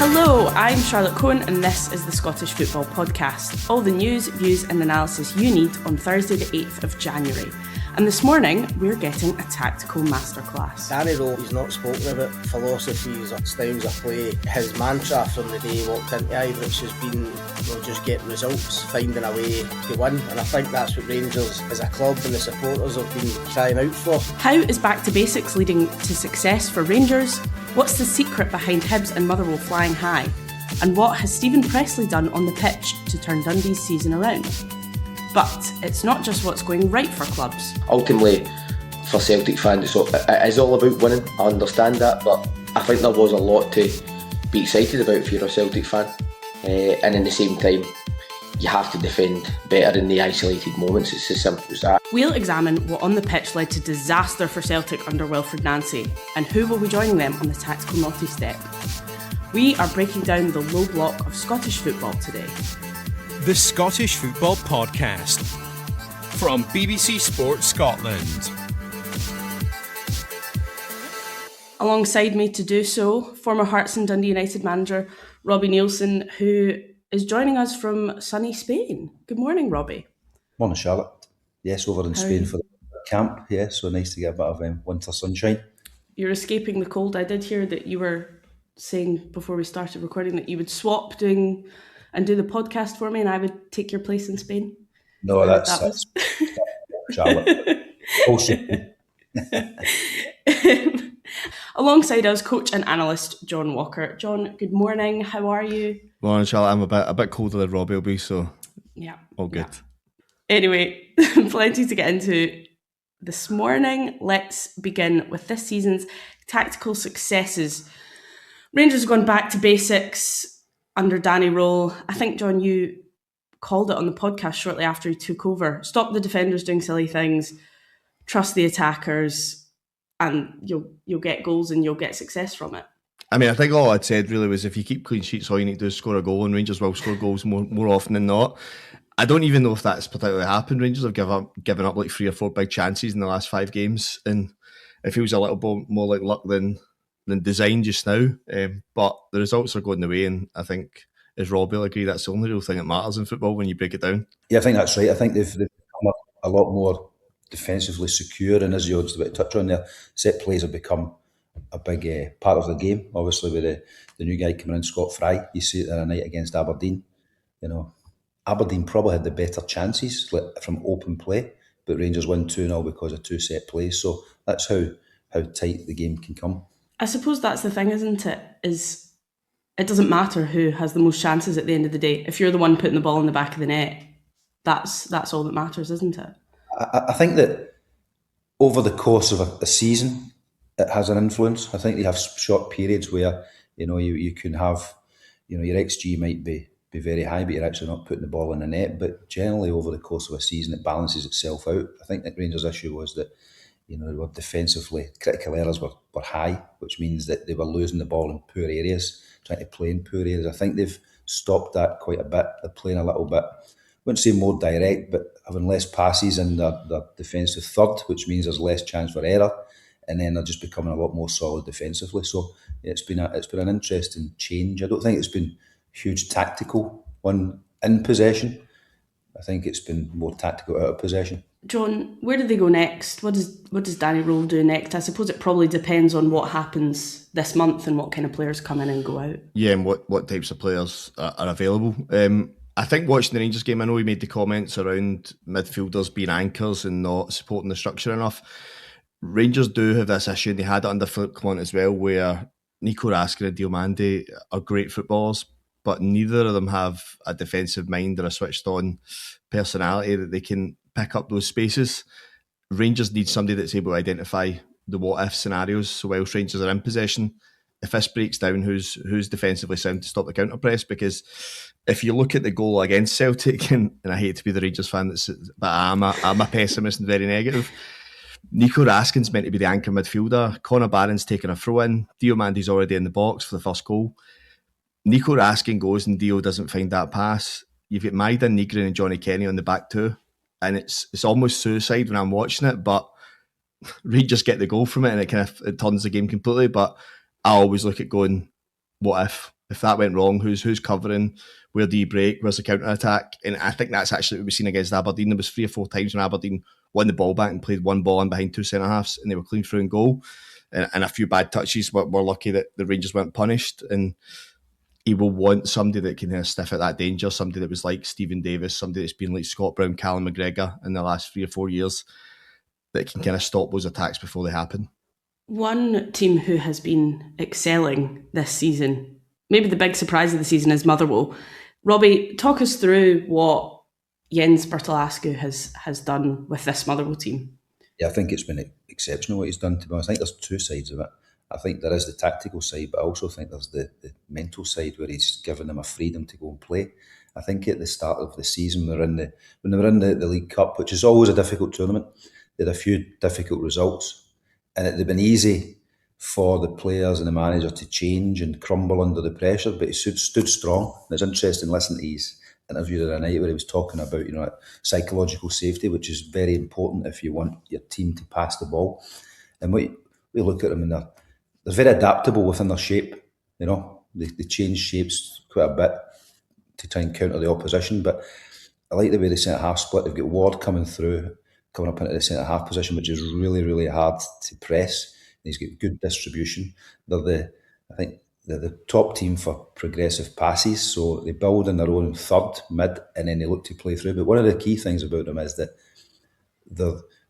Hello, I'm Charlotte Cohen and this is the Scottish Football Podcast. All the news, views and analysis you need on Thursday the 8th of January. And this morning, we're getting a tactical masterclass. Danny Rowe, he's not spoken about philosophies or styles of play. His mantra from the day he walked into Ibrox has been, we'll just get results, finding a way to win. And I think that's what Rangers as a club and the supporters have been crying out for. How is back to basics leading to success for Rangers? What's the secret behind Hibs and Motherwell flying high? And what has Stephen Pressley done on the pitch to turn Dundee's season around? But it's not just what's going right for clubs. Ultimately, for Celtic fans, it is all about winning. I understand that, but I think there was a lot to be excited about if you're a Celtic fan. And in the same time, you have to defend better in the isolated moments. It's as simple as that. We'll examine what on the pitch led to disaster for Celtic under Wilfried Nancy, and who will be joining them on the tactical naughty step. We are breaking down the low block of Scottish football today. The Scottish Football Podcast from BBC Sports Scotland. Alongside me to do so, former Hearts and Dundee United manager Robbie Neilson, who is joining us from sunny Spain. Good morning, Robbie. Morning, Charlotte. Yes, over in Spain for the camp. Yeah, so nice to get a bit of winter sunshine. You're escaping the cold. I did hear that you were saying before we started recording that you would swap doing and do the podcast for me and I would take your place in Spain. No, that's Charlotte. Alongside us, coach and analyst John Walker. John, good morning. How are you? Morning, Charlotte. I'm a bit colder than Robbie will be, so yeah, all good. Yeah. Anyway, plenty to get into this morning. Let's begin with this season's tactical successes. Rangers have gone back to basics under Danny Rowe. I think, John, you called it on the podcast shortly after he took over. Stop the defenders doing silly things, trust the attackers, and you'll get goals and you'll get success from it. I mean, I think all I'd said really was if you keep clean sheets, all you need to do is score a goal, and Rangers will score goals more often than not. I don't even know if that's particularly happened. Rangers have given up like 3 or 4 big chances in the last 5 games, and it feels a little bit more like luck than design just now. But the results are going the way, and I think, as Robbie will agree, that's the only real thing that matters in football when you break it down. Yeah, I think that's right. I think they've become a lot more defensively secure, and as you're just about to touch on there, set plays have become a big part of the game. Obviously, with the new guy coming in, Scott Fry, you see it the other night against Aberdeen. You know, Aberdeen probably had the better chances from open play, but Rangers won 2-0 because of 2 set plays. So that's how tight the game can come. I suppose that's the thing, isn't it? Is it doesn't matter who has the most chances at the end of the day. If you're the one putting the ball in the back of the net, that's all that matters, isn't it? I think that over the course of a season, it has an influence. I think they have short periods where you can have your XG might be very high, but you're actually not putting the ball in the net. But generally, over the course of a season, it balances itself out. I think that Rangers' issue was that they were defensively, critical errors were high, which means that they were losing the ball in poor areas, trying to play in poor areas. I think they've stopped that quite a bit. They're playing a little bit, I wouldn't say more direct, but having less passes in their defensive third, which means there's less chance for error, and then they're just becoming a lot more solid defensively. So it's been an interesting change. I don't think it's been huge tactical one in possession. I think it's been more tactical out of possession. John, where do they go next? What does Danny Rowe do next? I suppose it probably depends on what happens this month and what kind of players come in and go out. Yeah, and what types of players are available. I think watching the Rangers game, I know he made the comments around midfielders being anchors and not supporting the structure enough. Rangers do have this issue, and they had it under Philip Clement as well, where Nico Raskin and Diomande are great footballers, but neither of them have a defensive mind or a switched-on personality that they can pick up those spaces. Rangers need somebody that's able to identify the what-if scenarios. So whilst Rangers are in possession, if this breaks down, who's defensively sound to stop the counter-press? Because if you look at the goal against Celtic, and I hate to be the Rangers fan, but I'm a pessimist and very negative, Nico Raskin's meant to be the anchor midfielder. Connor Barron's taking a throw-in. Diomande's already in the box for the first goal. Nico Raskin goes and Dio doesn't find that pass. You've got Maida Nigrin and Johnny Kenny on the back too. And it's almost suicide when I'm watching it, but Rangers get the goal from it and it turns the game completely. But I always look at going, what if? If that went wrong, who's covering? Where do you break? Where's the counter attack? And I think that's actually what we've seen against Aberdeen. There was 3 or 4 times when Aberdeen won the ball back and played one ball in behind 2 centre halves, and they were clean through and goal. And a few bad touches. We're lucky that the Rangers weren't punished. And he will want somebody that can sniff at that danger, somebody that was like Stephen Davis, somebody that's been like Scott Brown, Callum McGregor in the last 3 or 4 years, that can kind of stop those attacks before they happen. One team who has been excelling this season, maybe the big surprise of the season, is Motherwell. Robbie, talk us through what Jens Bertolascu has done with this Motherwell team. Yeah, I think it's been exceptional what he's done, to be honest. I think there's 2 sides of it. I think there is the tactical side, but I also think there's the mental side where he's given them a freedom to go and play. I think at the start of the season, when they were in the League Cup, which is always a difficult tournament, they had a few difficult results, and it had been easy for the players and the manager to change and crumble under the pressure, but he stood strong. And it's interesting listening to his interview the other night where he was talking about psychological safety, which is very important if you want your team to pass the ball. And we look at them and they're very adaptable within their shape. They change shapes quite a bit to try and counter the opposition. But I like the way the centre half split. They've got Ward coming up into the centre half position, which is really, really hard to press. And he's got good distribution. I think they're the top team for progressive passes, so they build in their own third, mid, and then they look to play through. But one of the key things about them is that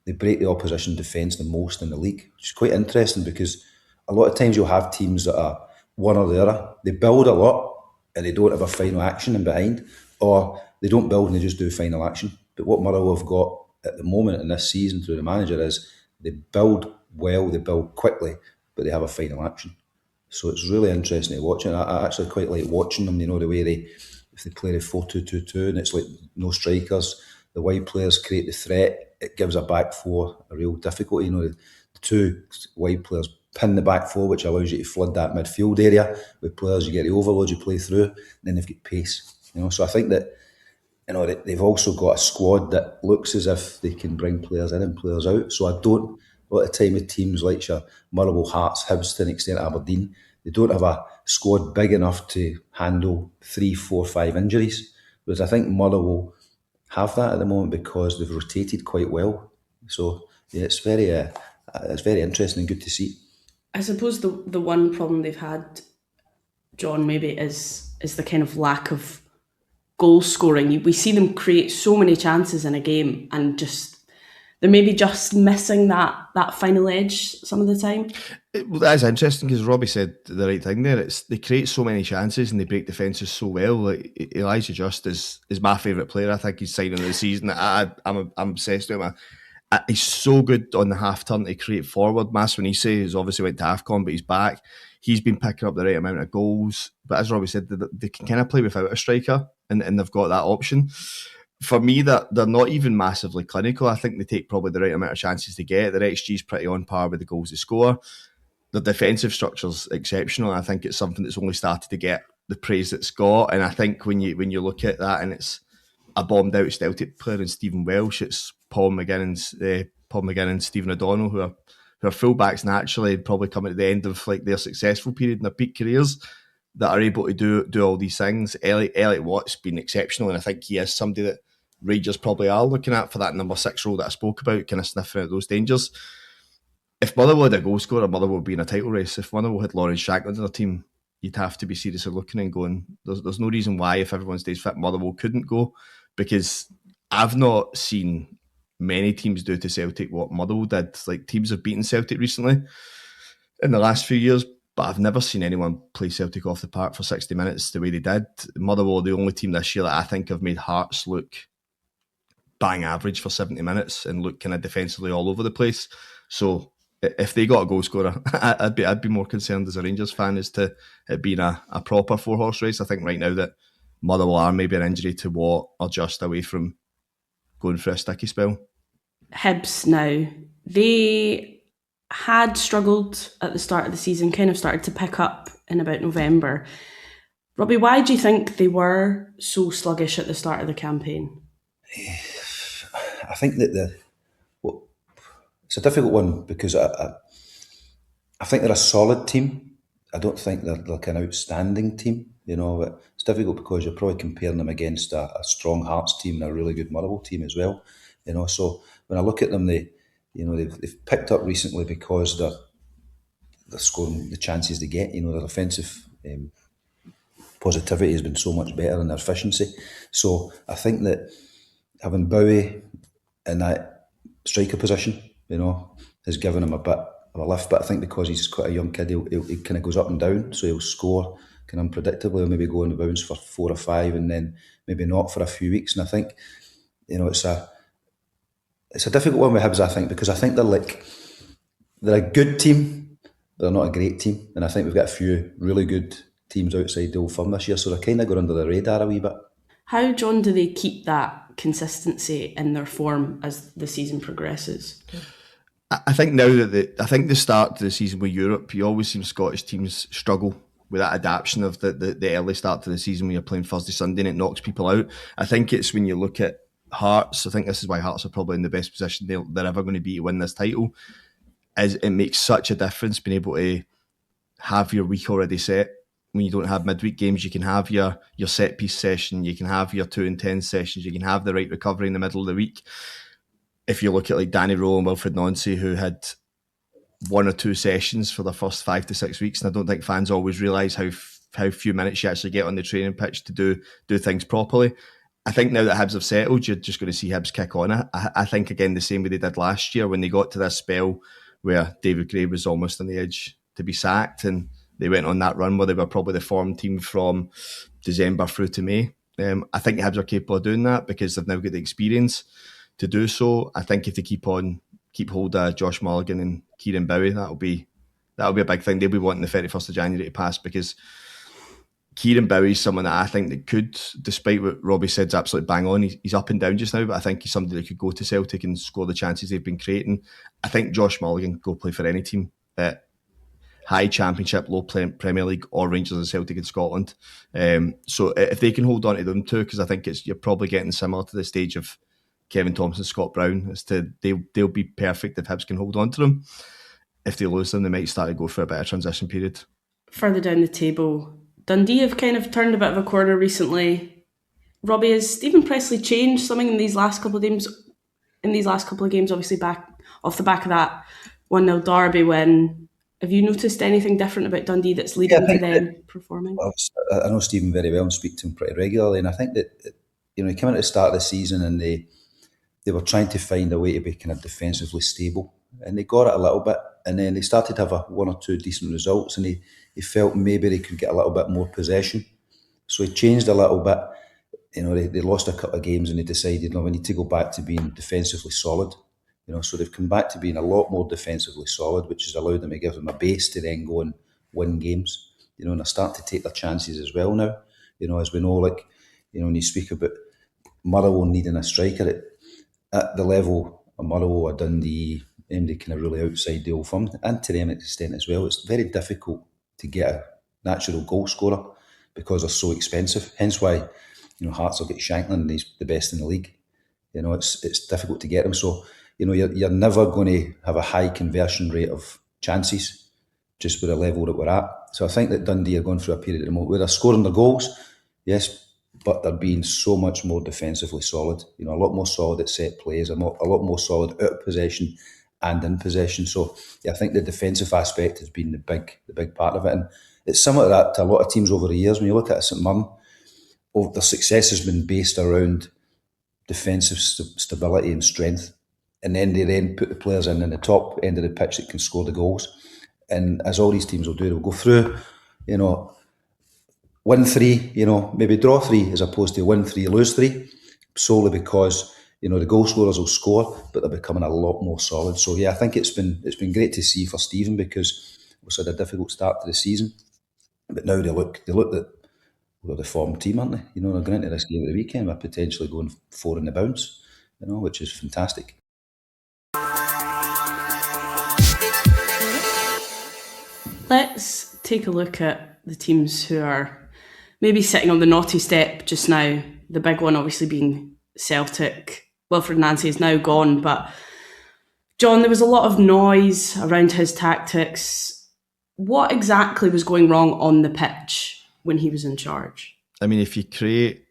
they break the opposition defence the most in the league, which is quite interesting because a lot of times you'll have teams that are one or the other. They build a lot and they don't have a final action in behind, or they don't build and they just do final action. But what Motherwell have got at the moment in this season through the manager is they build well, they build quickly, but they have a final action. So it's really interesting to watch. And I actually quite like watching them, the way if they play the 4-2-2-2 and it's like no strikers, the wide players create the threat, it gives a back four a real difficulty. The 2 wide players pin the back four, which allows you to flood that midfield area with players. You get the overload, you play through, and then they've got pace. So I think that they've also got a squad that looks as if they can bring players in and players out. So a lot of time with teams like your Motherwell, Hearts, Hibs, to an extent Aberdeen, they don't have a squad big enough to handle 3, 4, 5 injuries. Whereas I think Motherwell have that at the moment because they've rotated quite well. So yeah, it's very interesting and good to see. I suppose the one problem they've had, John, maybe is the kind of lack of goal scoring. We see them create so many chances in a game and they're maybe just missing that final edge some of the time. Well, that is interesting because Robbie said the right thing there. They create so many chances and they break defences so well. Like Elijah Just is my favourite player. I think he's signing of the season. I'm obsessed with him. He's so good on the half turn to create forward. Maswanise has obviously went to AFCON, but he's back. He's been picking up the right amount of goals. But as Robbie said, they can kind of play without a striker and they've got that option. For me, they're not even massively clinical. I think they take probably the right amount of chances to get. Their XG is pretty on par with the goals they score. The defensive structure's exceptional. I think it's something that's only started to get the praise it's got. And I think when you look at that and it's a bombed out Celtic player in Stephen Welsh, it's Paul McGinn and Stephen O'Donnell who are fullbacks naturally, probably coming at the end of like their successful period in their peak careers, that are able to do all these things. Elliot Watt's been exceptional, and I think he is somebody that Rangers probably are looking at for that number 6 role that I spoke about, kind of sniffing out those dangers. If Motherwell had a goal scorer, Motherwell would be in a title race. If Motherwell had Lawrence Shankland in their team, you'd have to be seriously looking and going, there's no reason why, if everyone stays fit, Motherwell couldn't go, because I've not seen many teams do to Celtic what Motherwell did. Like, teams have beaten Celtic recently in the last few years, but I've never seen anyone play Celtic off the park for 60 minutes the way they did. Motherwell are the only team this year that I think have made Hearts look bang average for 70 minutes and look kind of defensively all over the place. So if they got a goal scorer, I'd be more concerned as a Rangers fan as to it being a proper 4-horse race. I think right now that Motherwell are maybe an injury to what are just away from going for a sticky spell. Hibs now, they had struggled at the start of the season, kind of started to pick up in about November. Robbie, why do you think they were so sluggish at the start of the campaign? I think that it's a difficult one because I think they're a solid team I don't think they're like an outstanding team, but it's difficult because you're probably comparing them against a strong Hearts team and a really good Motherwell team as well, So when I look at them, they've picked up recently because they're scoring the chances they get. Their offensive positivity has been so much better than their efficiency. So I think that having Bowie in that striker position, has given him a bit of a lift. But I think because he's quite a young kid, he kind of goes up and down, so he'll score kind of unpredictably. He'll maybe go on the bounce for 4 or 5, and then maybe not for a few weeks. And I think, it's a difficult one with Hibs. I think because I think they're a good team, but they're not a great team. And I think we've got a few really good teams outside the Old Firm this year, so they're kind of going under the radar a wee bit. How, John, do they keep that consistency in their form as the season progresses? I think now that the start to the season with Europe, you always see Scottish teams struggle with that adaptation of the early start to the season when you're playing Thursday, Sunday, and it knocks people out. I think it's when you look at Hearts, I think this is why Hearts are probably in the best position they're ever going to be to win this title, is it makes such a difference being able to have your week already set. When you don't have midweek games, you can have your set piece session, you can have your 2 and 10 sessions, you can have the right recovery in the middle of the week. If you look at like Danny Rowe and Wilfried Nancy, who had 1 or 2 sessions for the first 5 to 6 weeks, and I don't think fans always realise how few minutes you actually get on the training pitch to do things properly. I think now that Hibs have settled, you're just going to see Hibs kick on it. I think again the same way they did last year when they got to this spell where David Gray was almost on the edge to be sacked, and they went on that run where they were probably the form team from December through to May. I think Hibs are capable of doing that because they've now got the experience to do so. I think if they keep hold of Josh Mulligan and Kieran Bowie, that'll be a big thing. They'll be wanting the 31st of January to pass because Kieran Bowie is someone that I think that could, despite what Robbie said, is absolutely bang on. He's up and down just now, but I think he's somebody that could go to Celtic and score the chances they've been creating. I think Josh Mulligan could go play for any team at high Championship, low Premier League, or Rangers and Celtic in Scotland. So if they can hold on to them too, because I think you're probably getting similar to the stage of Kevin Thompson, Scott Brown, as to they'll be perfect if Hibs can hold on to them. If they lose them, they might start to go for a better transition period. Further down the table, Dundee have kind of turned a bit of a corner recently. Robbie, has Stephen Pressley changed something in these last couple of games? Obviously back off the back of that 1-0 Derby win. Have you noticed anything different about Dundee that's leading to them performing? I know Stephen very well and speak to him pretty regularly, and I think that he came in at the start of the season and they were trying to find a way to be kind of defensively stable, and they got it a little bit, and then they started to have 1 or 2 decent results, and he felt maybe they could get a little bit more possession, so he changed a little bit. They lost a couple of games and they decided, we need to go back to being defensively solid. So they've come back to being a lot more defensively solid, which has allowed them to give them a base to then go and win games. And they start to take their chances as well now. As we know, when you speak about Motherwell needing a striker at the level of Motherwell or Dundee, they kind of really outside the Old Firm, and to them extent as well, it's very difficult to get a natural goal scorer because they're so expensive. Hence why, Hearts will get Shankland and he's the best in the league. It's difficult to get them. So, you're never going to have a high conversion rate of chances just with the level that we're at. So I think that Dundee are going through a period at the moment where they're scoring their goals, yes, but they're being so much more defensively solid. A lot more solid at set plays, a lot more solid out of possession and in possession. So I think the defensive aspect has been the big part of it. And it's similar to that to a lot of teams over the years. When you look at St Mirren, their success has been based around defensive stability and strength. And then they put the players in the top end of the pitch that can score the goals. And as all these teams will do, they'll go through, win 3, maybe draw 3 as opposed to win 3, lose 3, solely because, the goal scorers will score, but they're becoming a lot more solid. So yeah, I think it's been great to see for Stephen because we had a difficult start to the season. But now they look that they're the form team, aren't they? They're going into this game at the weekend with potentially going 4 in the bounce, which is fantastic. Let's take a look at the teams who are maybe sitting on the naughty step just now. The big one obviously being Celtic. Wilfried Nancy is now gone, but John, there was a lot of noise around his tactics What exactly was going wrong on the pitch when he was in charge? I mean, if you create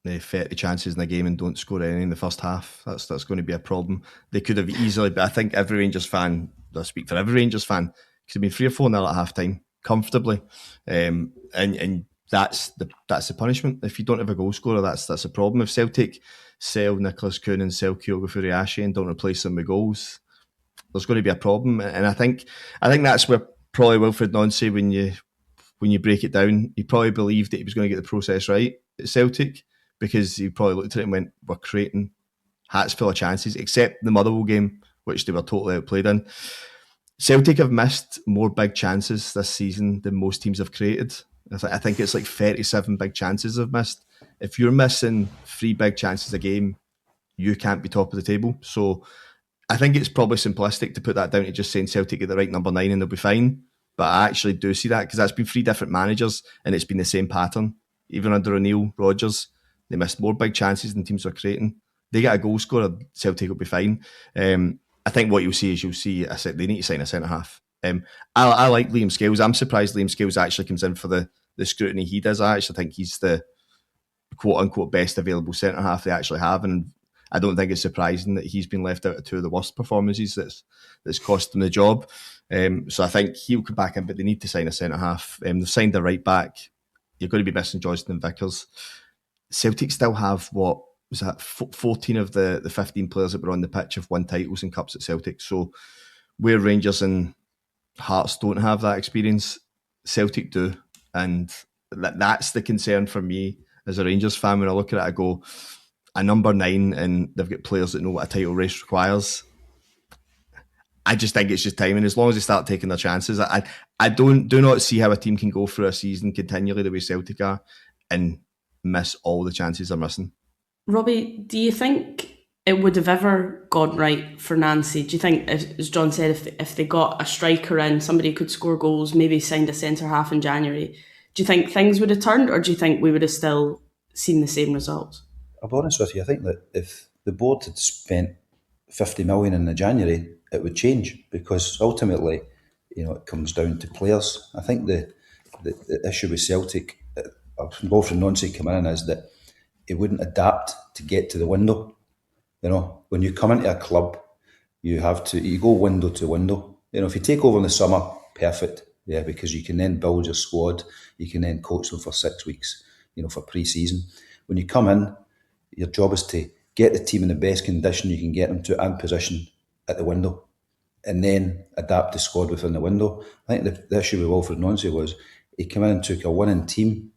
30 chances in a game and don't score any in the first half, that's going to be a problem. They could have easily, but I think every Rangers fan, I speak for every Rangers fan, could have been 3 or 4-0 at half time comfortably, and that's the punishment. If you don't have a goal scorer, that's a problem. If Celtic sell Nicholas Cohen and sell Kyogo Furuhashi and don't replace them with goals, there's going to be a problem. And I think that's where probably Wilfried Nancy, when you break it down, he probably believed that he was going to get the process right at Celtic, because he probably looked at it and went, we're creating hats full of chances, except the Motherwell game, which they were totally outplayed in. Celtic have missed more big chances this season than most teams have created. I think it's like 37 big chances they've missed. If you're missing 3 big chances a game, you can't be top of the table. So I think it's probably simplistic to put that down to just saying Celtic get the right number 9 and they'll be fine. But I actually do see that, because that's been 3 different managers and it's been the same pattern. Even under O'Neill, Rodgers, they missed more big chances than teams were creating. They get a goal scorer, Celtic will be fine. I think what you'll see is they need to sign a centre-half. I like Liam Scales. I'm surprised Liam Scales actually comes in for the scrutiny he does. I actually think he's the quote-unquote best available centre-half they actually have, and I don't think it's surprising that he's been left out of 2 of the worst performances that's cost them the job. So I think he'll come back in, but they need to sign a centre-half. They've signed a right-back. You're going to be missing Johnston and Vickers. Celtic still have, 14 of the 15 players that were on the pitch have won titles and cups at Celtic. So where Rangers and Hearts don't have that experience, Celtic do. And that's the concern for me as a Rangers fan. When I look at it, I go, a number 9 and they've got players that know what a title race requires. I just think it's just timing. As long as they start taking their chances, I do not see how a team can go through a season continually the way Celtic are and miss all the chances they're missing. Robbie, do you think it would have ever gone right for Nancy? Do you think, as John said, if they got a striker in, somebody who could score goals, maybe signed a centre-half in January, do you think things would have turned, or do you think we would have still seen the same results? I'll be honest with you, I think that if the board had spent 50 million in the January, it would change, because ultimately, it comes down to players. I think the issue with Celtic, Wilfried Nancy coming in, is that he wouldn't adapt to get to the window. When you come into a club, you go window to window. If you take over in the summer, perfect, because you can then build your squad, you can then coach them for 6 weeks, for pre-season. When you come in, your job is to get the team in the best condition you can get them to and position at the window, and then adapt the squad within the window. I think the issue with Wilfried Nancy was he came in and took a winning team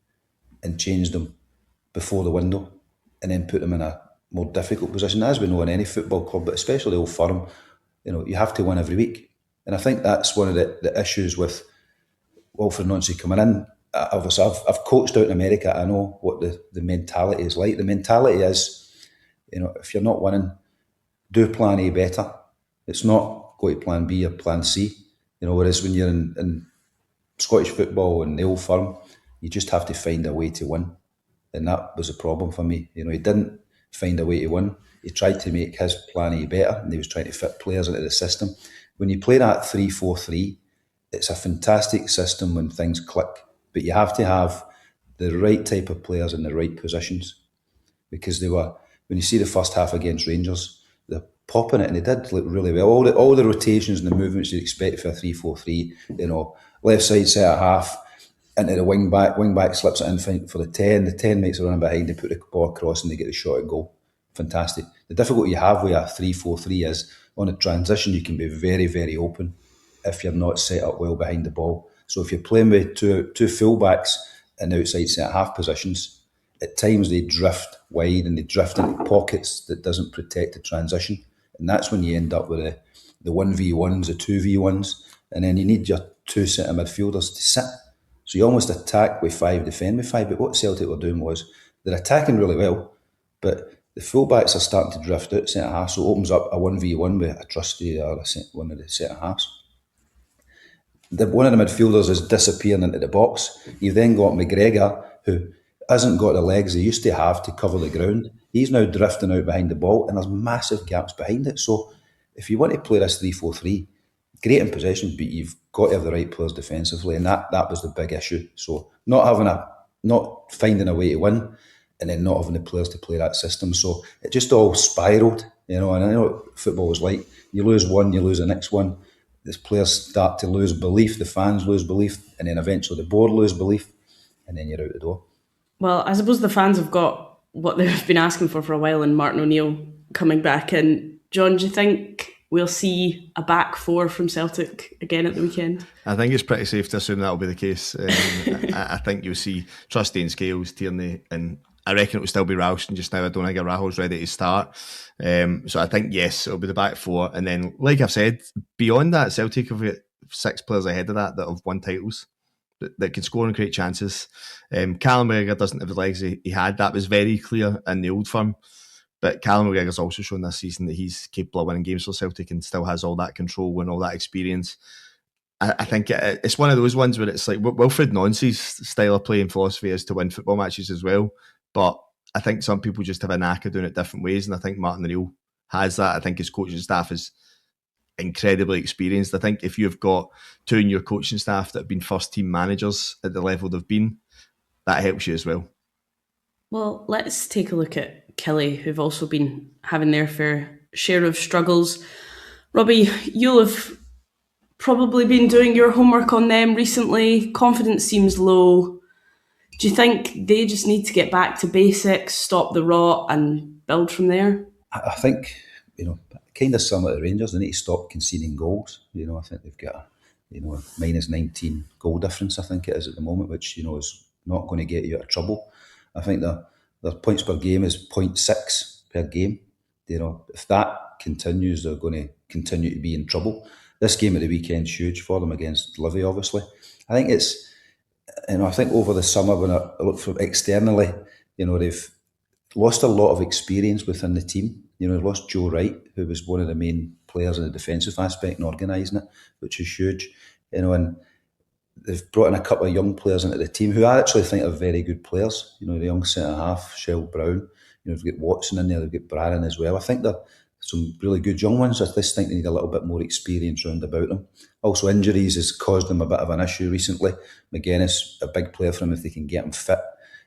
and changed them before the window, and then put them in a more difficult position, as we know in any football club, but especially Old Firm. You have to win every week, and I think that's one of the issues with Wilfried Nancy coming in. Obviously, I've coached out in America. I know what the mentality is like. The mentality is, if you're not winning, do plan A better. It's not go to plan B or plan C. Whereas when you're in Scottish football and the Old Firm, you just have to find a way to win. And that was a problem for me. He didn't find a way to win. He tried to make his plan A better, and he was trying to fit players into the system. When you play that 3-4-3, it's a fantastic system when things click, but you have to have the right type of players in the right positions, because when you see the first half against Rangers, they're popping it, and they did look really well. All the rotations and the movements you'd expect for a 3-4-3, left side centre half, into the wing back slips it in for the 10 makes a run behind, they put the ball across and they get the shot at goal. Fantastic. The difficulty you have with a 3-4-3 is on a transition you can be very, very open if you're not set up well behind the ball. So if you're playing with two full-backs in outside centre-half positions, at times they drift wide and they drift into pockets that doesn't protect the transition, and that's when you end up with the 1v1s, the 2v1s, and then you need your 2 centre midfielders to sit. So you almost attack with 5, defend with 5. But what Celtic were doing was they're attacking really well, but the fullbacks are starting to drift out centre half, so it opens up a 1v1 with a trusty or one of the centre halves. One of the midfielders is disappearing into the box. You've then got McGregor, who hasn't got the legs he used to have to cover the ground. He's now drifting out behind the ball, and there's massive gaps behind it. So if you want to play this 3-4-3, great in possession, but you've got to have the right players defensively, and that was the big issue. So not finding a way to win, and then not having the players to play that system. So it just all spiralled, and I know what football was like. You lose one, you lose the next one. The players start to lose belief, the fans lose belief, and then eventually the board lose belief, and then you're out the door. Well, I suppose the fans have got what they've been asking for a while, and Martin O'Neill coming back. And John, do you think we'll see a back four from Celtic again at the weekend? I think it's pretty safe to assume that'll be the case. I think you'll see Trusty and Scales, Tierney, and I reckon it will still be Ralston just now. I don't think Rahul's ready to start. So I think, yes, it'll be the back four. And then, like I've said, beyond that, Celtic have got 6 players ahead of that have won titles, that can score and create chances. Callum McGregor doesn't have the legs he had. That was very clear in the Old Firm. But Callum McGregor's also shown this season that he's capable of winning games for Celtic and still has all that control and all that experience. I think it's one of those ones where it's like Wilfried Nancy's style of play and philosophy is to win football matches as well. But I think some people just have a knack of doing it different ways, and I think Martin O'Neill has that. I think his coaching staff is incredibly experienced. I think if you've got 2 in your coaching staff that have been first team managers at the level they've been, that helps you as well. Well, let's take a look at Killie, who've also been having their fair share of struggles. Robbie, you'll have probably been doing your homework on them recently. Confidence seems low. Do you think they just need to get back to basics, stop the rot, and build from there? I think, kind of similar to Rangers, they need to stop conceding goals. I think they've got a minus 19 goal difference, I think it is at the moment, which, is not going to get you out of trouble. I think their points per game is 0.6 per game. If that continues, they're going to continue to be in trouble. This game at the weekend is huge for them against Livy, obviously. I think I think over the summer, when I look from externally, they've lost a lot of experience within the team. They've lost Joe Wright, who was one of the main players in the defensive aspect and organising it, which is huge. And they've brought in a couple of young players into the team who I actually think are very good players. The young centre-half, Shell Brown. They've got Watson in there, they've got Brannan as well. I think they're some really good young ones. I just think they need a little bit more experience round about them. Also, injuries has caused them a bit of an issue recently. McGuinness, a big player for them if they can get him fit.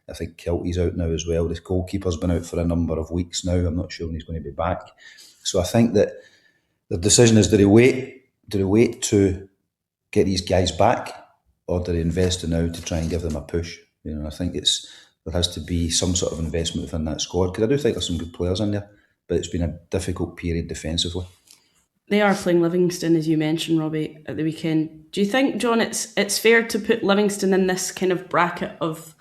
I think Kelty's out now as well. The goalkeeper's been out for a number of weeks now. I'm not sure when he's going to be back. So I think that the decision is, do they wait to get these guys back, or do they invest in now to try and give them a push? I think there has to be some sort of investment within that squad, because I do think there's some good players in there, but it's been a difficult period defensively. They are playing Livingston, as you mentioned, Robbie, at the weekend. Do you think, John, it's fair to put Livingston in this kind of bracket of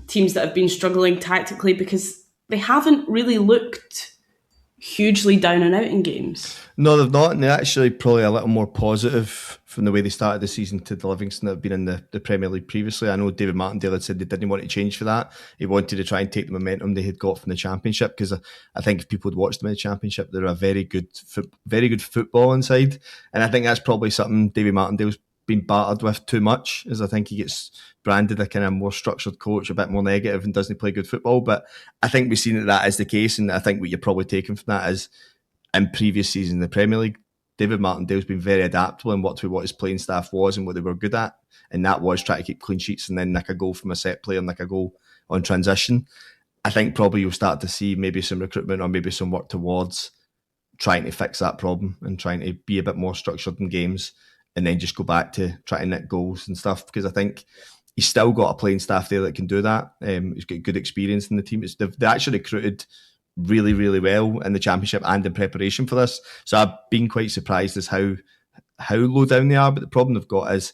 teams that have been struggling tactically, because they haven't really looked hugely down and out in games? No, they've not, and they're actually probably a little more positive from the way they started the season to the Livingston that have been in the Premier League previously. I know David Martindale had said they didn't want to change for that. He wanted to try and take the momentum they had got from the Championship, because I think if people had watched them in the Championship, they're a very good football inside, and I think that's probably something David Martindale's been battered with too much, as I think he gets branded a kind of more structured coach, a bit more negative, and doesn't play good football. But I think we've seen that is the case, and I think what you're probably taking from that is, in previous seasons in the Premier League, David Martindale's been very adaptable and worked with what his playing staff was and what they were good at, and that was try to keep clean sheets and then nick a goal from a set play or nick a goal on transition. I think probably you'll start to see maybe some recruitment or maybe some work towards trying to fix that problem and trying to be a bit more structured in games, and then just go back to trying to nick goals and stuff, because I think he's still got a playing staff there that can do that. He's got good experience in the team. They actually recruited really, really well in the Championship and in preparation for this. So I've been quite surprised as how low down they are. But the problem they've got is,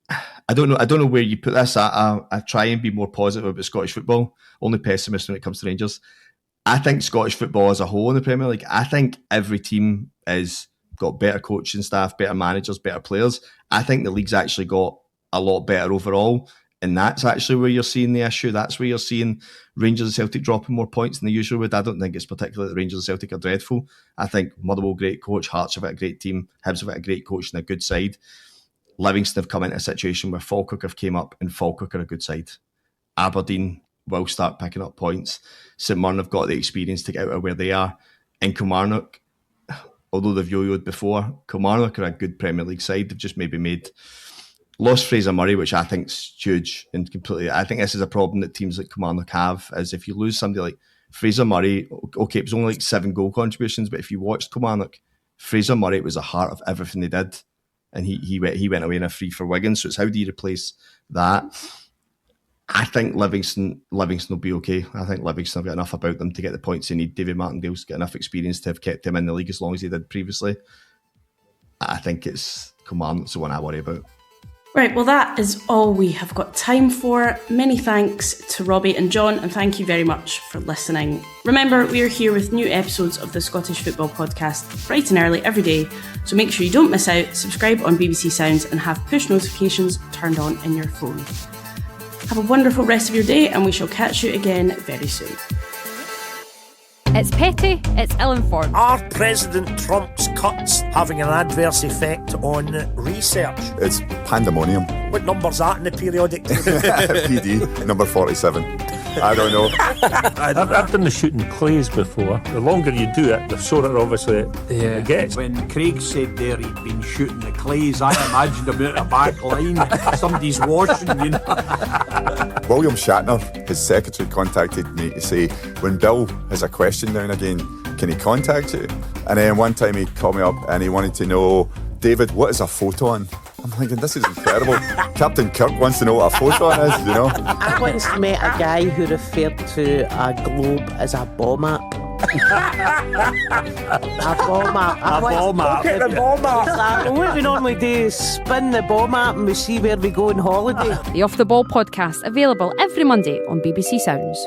I don't know where you put this. I try and be more positive about Scottish football. Only pessimist when it comes to Rangers. I think Scottish football as a whole in the Premier League, I think every team is got better coaching staff, better managers, better players. I think the league's actually got a lot better overall, and that's actually where you're seeing the issue. That's where you're seeing Rangers and Celtic dropping more points than they usually would. I don't think it's particularly that Rangers and Celtic are dreadful. I think Motherwell, great coach, Hearts have got a great team, Hibs have got a great coach and a good side. Livingston have come into a situation where Falkirk have came up, and Falkirk are a good side. Aberdeen will start picking up points. St Mirren have got the experience to get out of where they are. And Kilmarnock, although they've yo-yoed before, Kilmarnock are a good Premier League side. They've just maybe lost Fraser Murray, which I think is huge and completely. I think this is a problem that teams like Kilmarnock have, is if you lose somebody like Fraser Murray, okay, it was only like 7 goal contributions, but if you watched Kilmarnock, Fraser Murray was the heart of everything they did, and he went away in a free for Wigan. So it's how do you replace that? I think Livingston will be okay. I think Livingston have got enough about them to get the points they need. David Martindale's got enough experience to have kept him in the league as long as he did previously. I think it's Kilmarnock's the one I worry about. Right, well, that is all we have got time for. Many thanks to Robbie and John, and thank you very much for listening. Remember, we are here with new episodes of the Scottish Football Podcast bright and early every day, so make sure you don't miss out, subscribe on BBC Sounds, and have push notifications turned on in your phone. Have a wonderful rest of your day, and we shall catch you again very soon. It's petty, it's ill-informed. Are President Trump's cuts having an adverse effect on research? It's pandemonium. What number's that in the periodic table? PD, number 47. I don't know. I've done the shooting clays before. The longer you do it, the shorter obviously it gets. When Craig said there he'd been shooting the clays, I imagined him out a back line. Somebody's washing, you know. William Shatner, his secretary, contacted me to say, when Bill has a question now and again, can he contact you? And then one time he called me up and he wanted to know, David, what is a photon? I'm thinking, this is incredible. Captain Kirk wants to know what a photon is, you know. I once met a guy who referred to a globe as a bomb app. A bomb app. A bomb app. Look at the bomb app. What we normally do is spin the bomb app and we see where we go on holiday. The Off the Ball podcast, available every Monday on BBC Sounds.